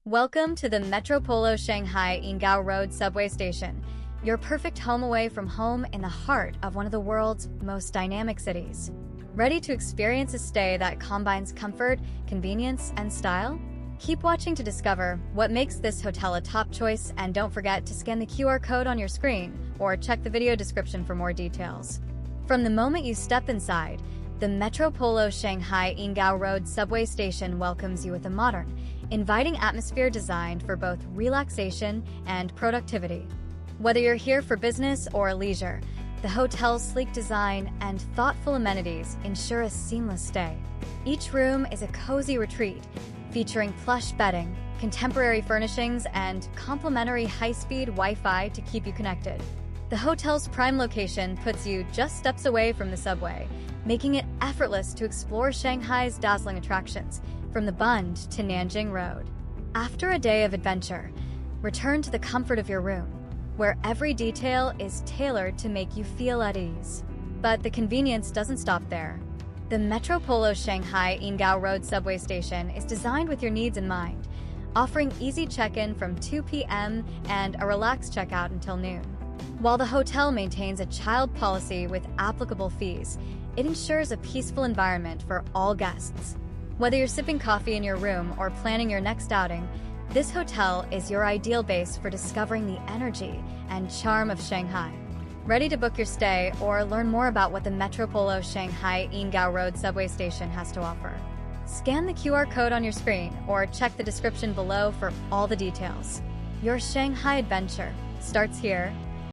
Welcome to the Metropolo shanghai Yingao Road subway station, your perfect home away from home in the heart of one of the world's most dynamic cities. Ready to experience a stay that combines comfort, convenience, and style? Keep watching to discover what makes this hotel a top choice, and don't forget to scan the QR code on your screen or check the video description for more details. From the moment you step inside, the Metropolo shanghai Yingao Road subway station welcomes you with a modern, inviting atmosphere designed for both relaxation and productivity. Whether you're here for business or leisure, the hotel's sleek design and thoughtful amenities ensure a seamless stay. Each room is a cozy retreat, featuring plush bedding, contemporary furnishings, and complimentary high-speed Wi-Fi to keep you connected. The hotel's prime location puts you just steps away from the subway, making it effortless to explore Shanghai's dazzling attractions, from the Bund to Nanjing Road. After a day of adventure, return to the comfort of your room, where every detail is tailored to make you feel at ease. But the convenience doesn't stop there. The Metropolo shanghai Yingao Road subway station is designed with your needs in mind, offering easy check-in from 2 p.m. and a relaxed checkout until noon. While the hotel maintains a child policy with applicable fees, it ensures a peaceful environment for all guests. Whether you're sipping coffee in your room or planning your next outing, this hotel is your ideal base for discovering the energy and charm of Shanghai. Ready to book your stay or learn more about what the Metropolo shanghai Yingao Road subway station has to offer? Scan the QR code on your screen or check the description below for all the details. Your Shanghai adventure starts here